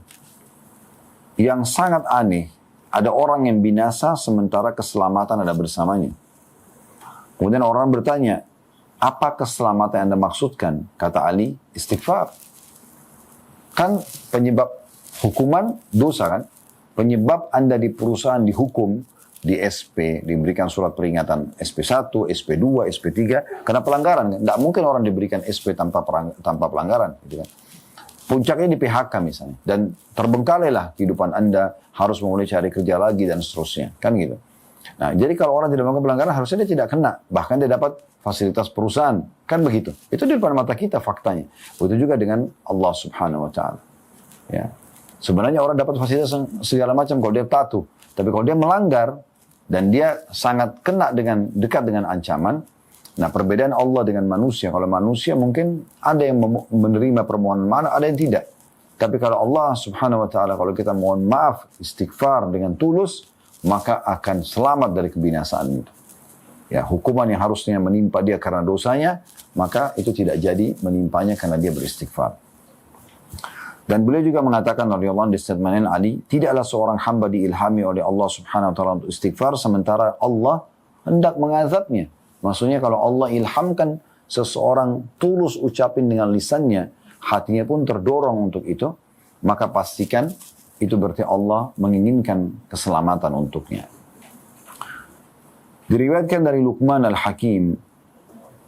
yang sangat aneh ada orang yang binasa sementara keselamatan ada bersamanya. Kemudian orang bertanya, apa keselamatan yang Anda maksudkan? Kata Ali, istighfar. Kan penyebab hukuman dosa kan? Penyebab Anda di perusahaan dihukum, di SP, diberikan surat peringatan SP1, SP2, SP3, karena pelanggaran. Tidak mungkin orang diberikan SP tanpa pelanggaran. Gitu kan? Puncaknya di PHK misalnya. Dan terbengkalailah kehidupan Anda, harus mulai cari kerja lagi dan seterusnya. Kan gitu. Nah, jadi kalau orang tidak melakukan pelanggaran, harusnya dia tidak kena. Bahkan dia dapat fasilitas perusahaan. Kan begitu. Itu di depan mata kita faktanya. Begitu juga dengan Allah subhanahu wa ta'ala. Ya. Sebenarnya orang dapat fasilitas segala macam kalau dia patuh. Tapi kalau dia melanggar, dan dia sangat kena dekat dengan ancaman. Nah, perbedaan Allah dengan manusia. Kalau manusia mungkin ada yang menerima permohonan maaf, ada yang tidak. Tapi kalau Allah subhanahu wa ta'ala, kalau kita mohon maaf, istighfar dengan tulus, maka akan selamat dari kebinasaan itu. Ya, hukuman yang harusnya menimpa dia karena dosanya, maka itu tidak jadi menimpanya karena dia beristighfar. Dan beliau juga mengatakan radhiyallahu anhu di statement Ali, tidaklah seorang hamba diilhami oleh Allah subhanahu wa ta'ala untuk istighfar, sementara Allah hendak mengazabnya. Maksudnya kalau Allah ilhamkan seseorang tulus ucapin dengan lisannya, hatinya pun terdorong untuk itu, maka pastikan itu berarti Allah menginginkan keselamatan untuknya. Diriwayatkan dari Luqman al-Hakim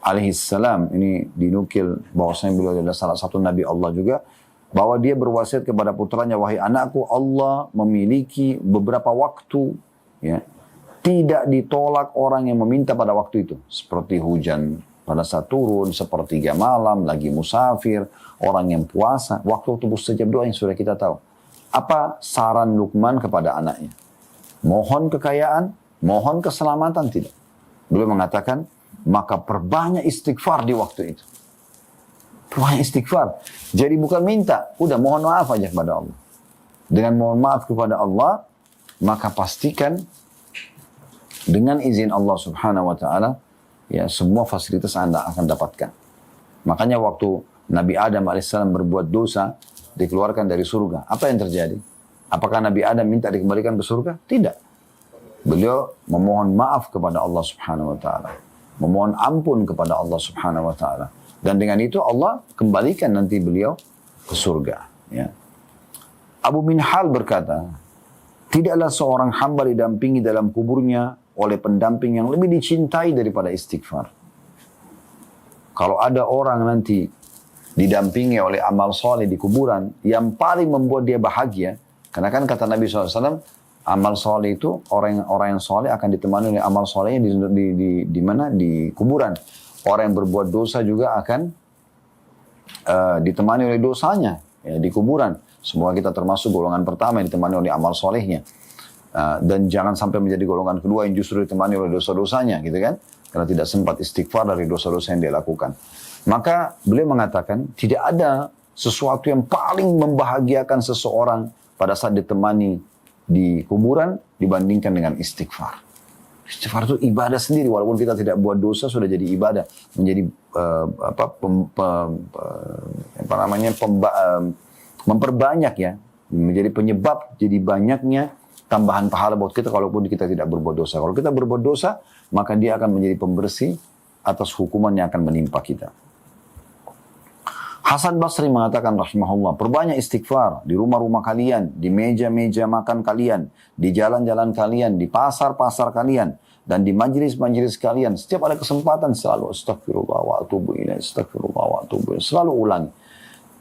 alaihissalam, ini dinukil bahwasanya beliau adalah salah satu Nabi Allah juga, bahwa dia berwasiat kepada putranya, wahai anakku, Allah memiliki beberapa waktu, ya, tidak ditolak orang yang meminta pada waktu itu. Seperti hujan pada saat turun, sepertiga malam, lagi musafir, orang yang puasa, waktu mustajab doa yang sudah kita tahu. Apa saran Luqman kepada anaknya? Mohon kekayaan, mohon keselamatan, tidak. Beliau mengatakan, maka perbanyak istighfar di waktu itu. Perbanyak istighfar. Jadi bukan minta, udah mohon maaf aja kepada Allah. Dengan mohon maaf kepada Allah, maka pastikan dengan izin Allah subhanahu wa ta'ala, ya, semua fasilitas Anda akan dapatkan. Makanya waktu Nabi Adam alaihissalam berbuat dosa, dikeluarkan dari surga. Apa yang terjadi? Apakah Nabi Adam minta dikembalikan ke surga? Tidak. Beliau memohon maaf kepada Allah subhanahu wa ta'ala. Memohon ampun kepada Allah subhanahu wa ta'ala. Dan dengan itu Allah kembalikan nanti beliau ke surga. Ya. Abu Minhal berkata, tidaklah seorang hamba didampingi dalam kuburnya oleh pendamping yang lebih dicintai daripada istighfar. Kalau ada orang nanti didampingi oleh amal soleh di kuburan, yang paling membuat dia bahagia, karena kan kata Nabi SAW, amal soleh itu, orang yang soleh akan ditemani oleh amal solehnya di mana? Di kuburan. Orang yang berbuat dosa juga akan ditemani oleh dosanya, ya, di kuburan. Semoga kita termasuk golongan pertama yang ditemani oleh amal solehnya. Dan jangan sampai menjadi golongan kedua yang justru ditemani oleh dosa-dosanya, gitu kan? Karena tidak sempat istighfar dari dosa-dosa yang dia lakukan. Maka beliau mengatakan, tidak ada sesuatu yang paling membahagiakan seseorang pada saat ditemani di kuburan dibandingkan dengan istighfar. Istighfar itu ibadah sendiri, walaupun kita tidak buat dosa sudah jadi ibadah, menjadi memperbanyak, ya, menjadi penyebab jadi banyaknya tambahan pahala buat kita walaupun kita tidak berbuat dosa. Kalau kita berbuat dosa, maka dia akan menjadi pembersih atas hukuman yang akan menimpa kita. Hasan Basri mengatakan rahimahullah, perbanyak istighfar di rumah-rumah kalian, di meja-meja makan kalian, di jalan-jalan kalian, di pasar-pasar kalian, dan di majlis-majlis kalian. Setiap ada kesempatan selalu astagfirullah wa atubu ilaih, astagfirullah wa atubu ilaih. Selalu ulangi.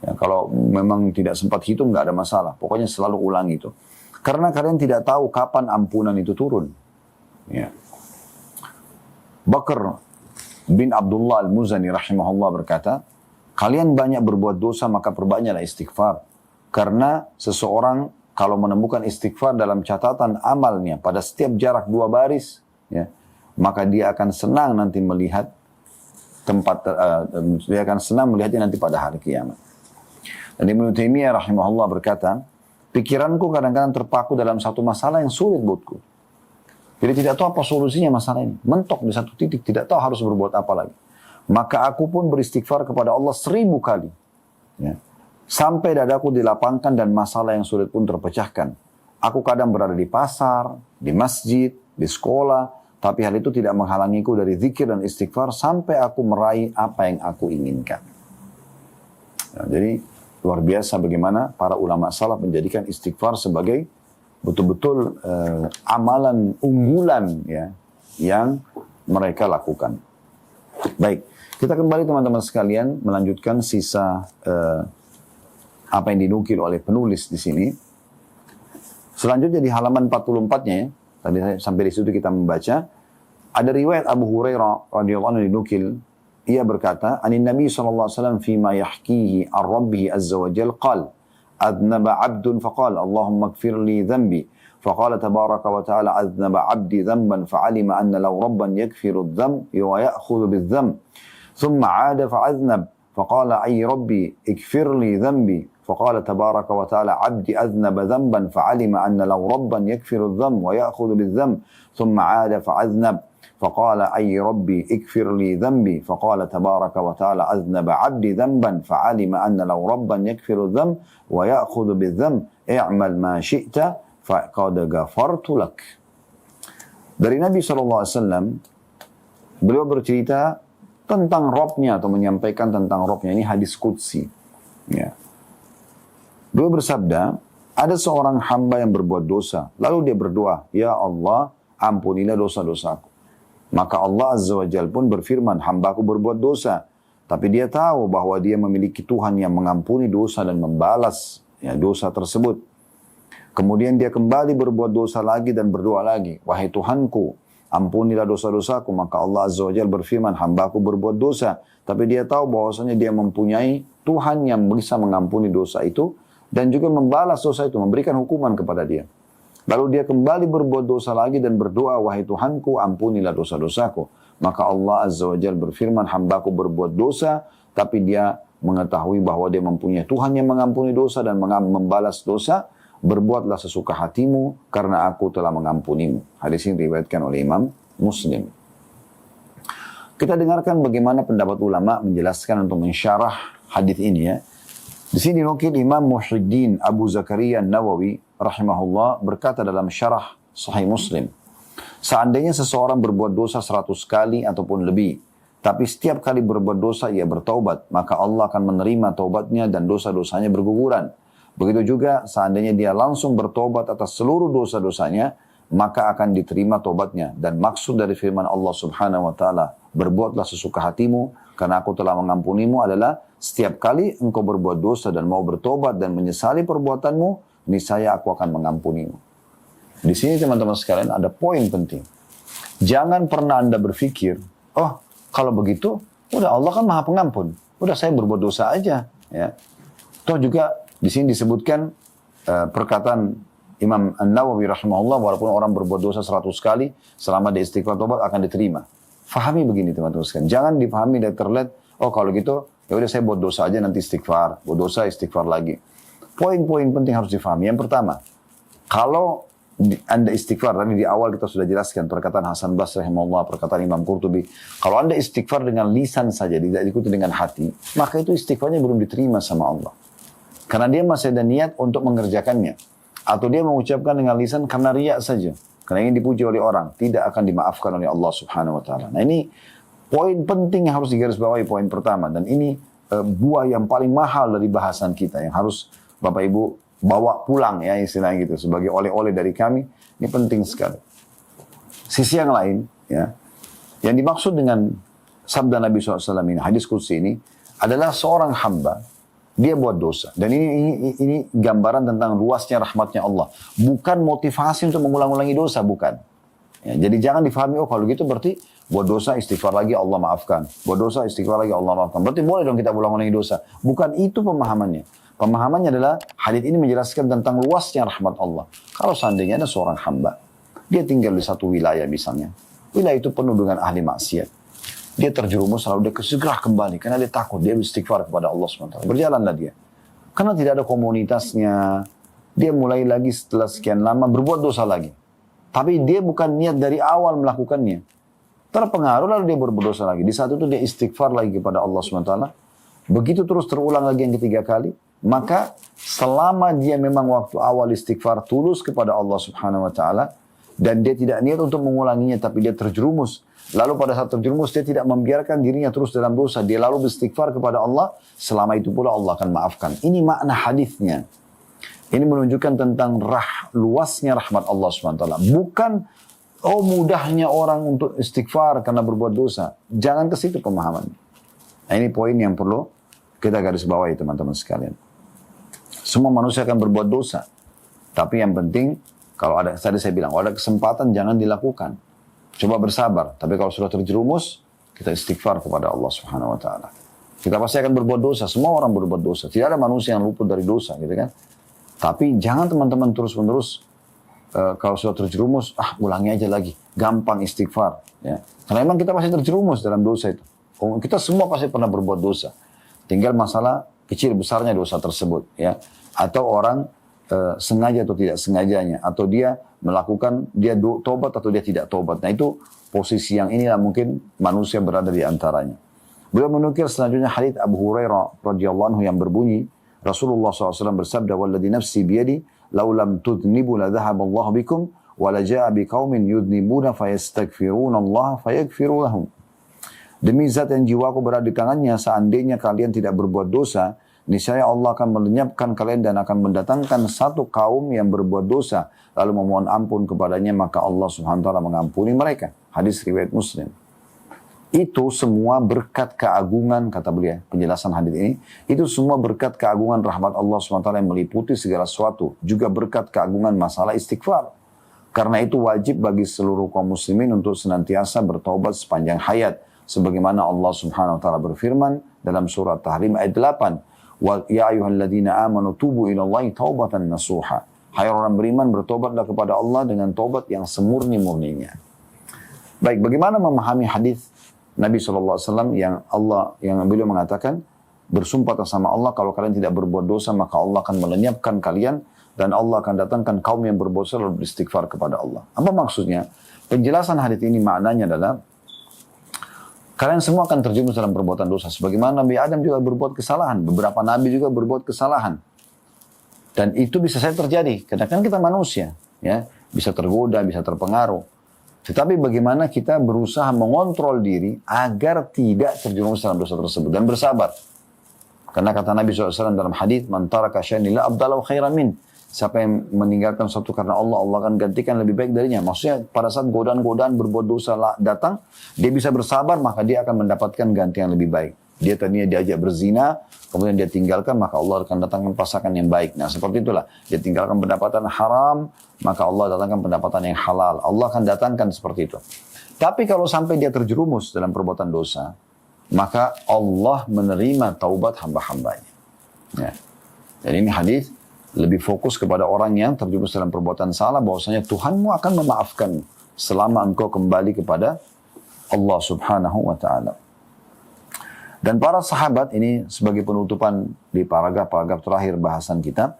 Ya, kalau memang tidak sempat hitung nggak ada masalah. Pokoknya selalu ulangi itu. Karena kalian tidak tahu kapan ampunan itu turun. Ya. Bakr bin Abdullah al-Muzani rahimahullah berkata, kalian banyak berbuat dosa maka perbanyaklah istighfar. Karena seseorang kalau menemukan istighfar dalam catatan amalnya pada setiap jarak 2 baris, ya, maka dia akan senang nanti melihat dia akan senang melihatnya nanti pada hari kiamat. Dan Ibnu Taimiyah rahimahullah berkata, pikiranku kadang-kadang terpaku dalam satu masalah yang sulit buatku. Jadi tidak tahu apa solusinya masalah ini. Mentok di satu titik, tidak tahu harus berbuat apa lagi. Maka aku pun beristighfar kepada Allah 1000 kali. Ya. Sampai dadaku dilapangkan dan masalah yang sulit pun terpecahkan. Aku kadang berada di pasar, di masjid, di sekolah, tapi hal itu tidak menghalangiku dari zikir dan istighfar sampai aku meraih apa yang aku inginkan. Nah, jadi luar biasa bagaimana para ulama salaf menjadikan istighfar sebagai betul-betul amalan unggulan ya yang mereka lakukan. Baik, kita kembali teman-teman sekalian melanjutkan sisa apa yang dinukil oleh penulis di sini. Selanjutnya di halaman 44-nya ya, tadi sampai di situ kita membaca, ada riwayat Abu Hurairah radhiyallahu anhu dinukil, ia berkata, "Anin Nabi sallallahu alaihi wasallam fi ma yahkihi an Rabbih azza wa jalla qala, adnaba 'abdun faqala Allahumma ighfir li dhanbi." فقال تبارك وتعالى أذنب عبدي ذنبا فعلم أن لو ربا يكفر الذنب ويأخذ بالذنب ثم عاد فأذنب فقال أي ربي اغفر لي ذنبي فقال تبارك وتعالى عبدي أذنب ذنبا فعلم أن لو ربا يكفر الذنب ويأخذ بالذنب ثم عاد فأذنب فقال أي ربي اغفر لي ذنبي فقال تبارك وتعالى أذنب عبدي ذنبا فعلم أن لو ربا يكفر الذنب ويأخذ بالذنب اعمل ما شئت faqad ghafartu lak. Dari Nabi SAW, beliau bercerita tentang Robnya atau menyampaikan tentang Robnya. Ini hadis qudsi. Ya. Beliau bersabda, ada seorang hamba yang berbuat dosa. Lalu dia berdoa, Ya Allah, ampunilah dosa-dosaku. Maka Allah Azza wa Jalla pun berfirman, hambaku berbuat dosa. Tapi dia tahu bahwa dia memiliki Tuhan yang mengampuni dosa dan membalas ya, dosa tersebut. Kemudian dia kembali berbuat dosa lagi dan berdoa lagi. Wahai Tuhanku, ampunilah dosa-dosaku. Maka Allah Azza wa Jalla berfirman, hambaku berbuat dosa. Tapi dia tahu bahwasanya dia mempunyai Tuhan yang bisa mengampuni dosa itu. Dan juga membalas dosa itu, memberikan hukuman kepada dia. Lalu dia kembali berbuat dosa lagi dan berdoa, wahai Tuhanku, ampunilah dosa-dosaku. Maka Allah Azza wa Jalla berfirman, hambaku berbuat dosa. Tapi dia mengetahui bahwa dia mempunyai Tuhan yang mengampuni dosa dan membalas dosa. Berbuatlah sesuka hatimu karena aku telah mengampunimu. Hadis ini diriwayatkan oleh Imam Muslim. Kita dengarkan bagaimana pendapat ulama menjelaskan untuk mensyarah hadis ini ya. Di sini dinukil Imam Muhyiddin Abu Zakaria Nawawi rahimahullah berkata dalam syarah Sahih Muslim. Seandainya seseorang berbuat dosa 100 kali ataupun lebih, tapi setiap kali berbuat dosa ia bertaubat, maka Allah akan menerima taubatnya dan dosa-dosanya berguguran. Begitu juga seandainya dia langsung bertobat atas seluruh dosa-dosanya, maka akan diterima tobatnya. Dan maksud dari firman Allah Subhanahu wa taala, berbuatlah sesuka hatimu karena aku telah mengampunimu adalah setiap kali engkau berbuat dosa dan mau bertobat dan menyesali perbuatanmu, niscaya aku akan mengampunimu. Di sini teman-teman sekalian ada poin penting. Jangan pernah Anda berpikir, oh kalau begitu, udah Allah kan Maha Pengampun. Udah saya berbuat dosa aja. Ya. Toh juga di sini disebutkan perkataan Imam An-Nawawi rahimahullah, walaupun orang berbuat dosa 100 kali, selama dia istighfar tobat akan diterima. Fahami begini teman-teman sekalian. Jangan dipahami dan terlihat, oh kalau gitu, ya udah saya buat dosa aja nanti istighfar. Buat dosa istighfar lagi. Poin-poin penting harus difahami. Yang pertama, kalau Anda istighfar, tadi di awal kita sudah jelaskan perkataan Hasan Basri rahimahullah, perkataan Imam Qurtubi. Kalau Anda istighfar dengan lisan saja, tidak diikuti dengan hati, maka itu istighfarnya belum diterima sama Allah. Karena dia masih ada niat untuk mengerjakannya. Atau dia mengucapkan dengan lisan karena riak saja. Karena ingin dipuji oleh orang. Tidak akan dimaafkan oleh Allah Subhanahu wa ta'ala. Nah ini poin penting yang harus digarisbawahi, poin pertama. Dan ini buah yang paling mahal dari bahasan kita. Yang harus Bapak Ibu bawa pulang ya istilahnya gitu. Sebagai oleh-oleh dari kami. Ini penting sekali. Sisi yang lain ya. Yang dimaksud dengan sabda Nabi SAW ini, hadis qudsi ini, adalah seorang hamba. Dia buat dosa. Dan ini gambaran tentang luasnya rahmatnya Allah. Bukan motivasi untuk mengulang-ulangi dosa, bukan. Ya, jadi jangan difahami, oh kalau gitu berarti buat dosa istighfar lagi Allah maafkan. Buat dosa istighfar lagi Allah maafkan. Berarti boleh dong kita ulang-ulangi dosa. Bukan itu pemahamannya. Pemahamannya adalah hadits ini menjelaskan tentang luasnya rahmat Allah. Kalau seandainya ada seorang hamba, dia tinggal di satu wilayah misalnya. Wilayah itu penuh dengan ahli maksiat. Dia terjerumus lalu dia segera kembali. Karena dia takut, dia beristighfar kepada Allah SWT. Berjalanlah dia. Karena tidak ada komunitasnya. Dia mulai lagi setelah sekian lama berbuat dosa lagi. Tapi dia bukan niat dari awal melakukannya. Terpengaruh lalu dia berbuat dosa lagi. Di saat itu dia istighfar lagi kepada Allah SWT. Begitu terus terulang lagi yang ketiga kali. maka selama dia memang waktu awal istighfar tulus kepada Allah Subhanahu wa taala dan dia tidak niat untuk mengulanginya tapi dia terjerumus, lalu pada saat terjerumus dia tidak membiarkan dirinya terus dalam dosa, dia lalu beristighfar kepada Allah, selama itu pula Allah akan maafkan. Ini makna hadisnya. Ini menunjukkan tentang luasnya rahmat Allah Subhanahu wa taala. Bukan mudahnya orang untuk istighfar karena berbuat dosa. Jangan ke situ pemahaman. Nah, ini poin yang perlu kita garis bawahi teman-teman sekalian. Semua manusia akan berbuat dosa. Tapi yang penting, kalau ada, tadi saya bilang, kalau ada kesempatan jangan dilakukan. Coba bersabar. Tapi kalau sudah terjerumus, kita istighfar kepada Allah Subhanahu wa taala. Kita pasti akan berbuat dosa. Semua orang berbuat dosa. Tidak ada manusia yang luput dari dosa, gitu kan? Tapi jangan teman-teman terus-menerus kalau sudah terjerumus, ulangi aja lagi. Gampang istighfar. Ya. Karena memang kita pasti terjerumus dalam dosa itu. Kita semua pasti pernah berbuat dosa. Tinggal masalah kecil besarnya dosa tersebut. Ya. Atau orang sengaja atau tidak sengajanya. Atau dia melakukan, dia tobat atau dia tidak tobat. Nah itu posisi yang inilah mungkin manusia berada di antaranya. Beliau menukil selanjutnya hadits Abu Hurairah radhiyallahu anhu yang berbunyi, Rasulullah SAW bersabda, "Walladzi nafsi biyadi, lau lam tudnibu la dhahaba Allah bikum wa la jaa biqaumin yudnibuna fayastaghfiruna Allah fayaghfiru lahum." Demi zat yang jiwaku berada di tangannya, seandainya kalian tidak berbuat dosa, niscaya Allah akan melenyapkan kalian dan akan mendatangkan satu kaum yang berbuat dosa lalu memohon ampun kepadanya, maka Allah Subhanahu wa taala mengampuni mereka. Hadis riwayat Muslim. Itu semua berkat keagungan, kata beliau, penjelasan hadis ini, itu semua berkat keagungan rahmat Allah SWT yang meliputi segala sesuatu. Juga berkat keagungan masalah istighfar. Karena itu wajib bagi seluruh kaum muslimin untuk senantiasa bertaubat sepanjang hayat. Sebagaimana Allah Subhanahu wa taala berfirman dalam surat Tahrim ayat 8. Ya ayyuhalladzina amanu tubu ilallahi taubatan nasuha. Hai orang beriman, bertobatlah kepada Allah dengan taubat yang semurni-murninya. Baik, bagaimana memahami hadis Nabi SAW yang beliau mengatakan, bersumpah atas nama Allah, kalau kalian tidak berbuat dosa, maka Allah akan melenyapkan kalian, dan Allah akan datangkan kaum yang berbuat dosa lalu beristighfar kepada Allah. Apa maksudnya? Penjelasan hadis ini maknanya adalah, kalian semua akan terjerumus dalam perbuatan dosa. Sebagaimana Nabi Adam juga berbuat kesalahan. Beberapa Nabi juga berbuat kesalahan. Dan itu bisa saja terjadi. Karena kan kita manusia. Ya, bisa tergoda, bisa terpengaruh. Tetapi bagaimana kita berusaha mengontrol diri agar tidak terjerumus dalam dosa tersebut. Dan bersabar. Karena kata Nabi SAW dalam hadis, "Man taraka syai'an lillah abdalahu khairan min." Siapa yang meninggalkan sesuatu karena Allah, Allah akan gantikan lebih baik darinya. Maksudnya pada saat godaan-godaan berbuat dosa datang, dia bisa bersabar, maka dia akan mendapatkan ganti yang lebih baik. Dia tadinya diajak berzina, kemudian dia tinggalkan, maka Allah akan datangkan pasangan yang baik. Nah seperti itulah, dia tinggalkan pendapatan haram, maka Allah datangkan pendapatan yang halal. Allah akan datangkan seperti itu. Tapi kalau sampai dia terjerumus dalam perbuatan dosa, maka Allah menerima taubat hamba-hambanya. Ya. Dan ini hadis lebih fokus kepada orang yang terjerumus dalam perbuatan salah, bahwasanya Tuhanmu akan memaafkan selama engkau kembali kepada Allah Subhanahu wa taala. Dan para sahabat, ini sebagai penutupan di paragraf-paragraf terakhir bahasan kita,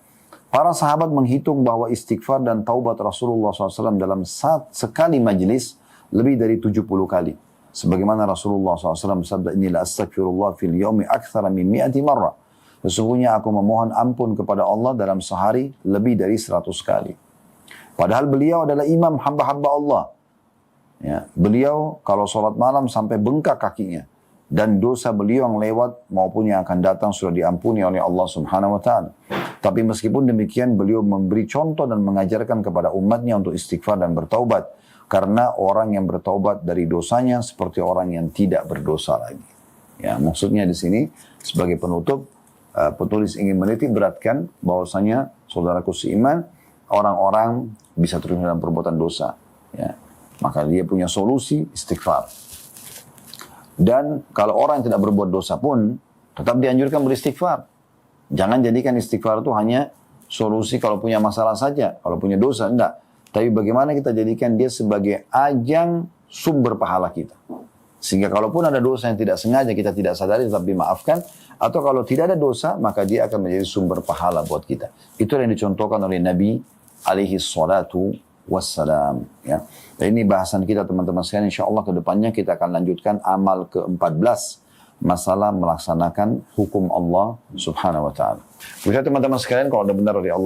para sahabat menghitung bahwa istighfar dan taubat Rasulullah SAW dalam sekali majlis lebih dari 70 kali. Sebagaimana Rasulullah SAW bersabda, "Inilah astaghfirullah fil yaumi aktsara min 100 marrah." Sesungguhnya aku memohon ampun kepada Allah dalam sehari lebih dari 100 kali. Padahal beliau adalah imam hamba-hamba Allah. Ya, beliau kalau sholat malam sampai bengkak kakinya. Dan dosa beliau yang lewat maupun yang akan datang sudah diampuni oleh Allah Subhanahu wa taala. Tapi meskipun demikian beliau memberi contoh dan mengajarkan kepada umatnya untuk istighfar dan bertaubat. Karena orang yang bertaubat dari dosanya seperti orang yang tidak berdosa lagi. Ya, maksudnya di sini sebagai penutup, penulis ingin menitik beratkan bahwasanya saudaraku seiman, orang-orang bisa terjun dalam perbuatan dosa. Ya, maka dia punya solusi istighfar. Dan kalau orang yang tidak berbuat dosa pun tetap dianjurkan beristighfar. Jangan jadikan istighfar itu hanya solusi kalau punya masalah saja, kalau punya dosa, enggak. Tapi bagaimana kita jadikan dia sebagai ajang sumber pahala kita. Sehingga kalaupun ada dosa yang tidak sengaja kita tidak sadari tetap dimaafkan. Atau kalau tidak ada dosa maka dia akan menjadi sumber pahala buat kita. Itu yang dicontohkan oleh Nabi alaihi salatu wassalam. Ya. Dan ini bahasan kita teman-teman sekalian. InsyaAllah ke depannya kita akan lanjutkan amal ke-14. masalah melaksanakan hukum Allah subhanahu wa ta'ala. Bisa teman-teman sekalian, kalau ada benar dari Allah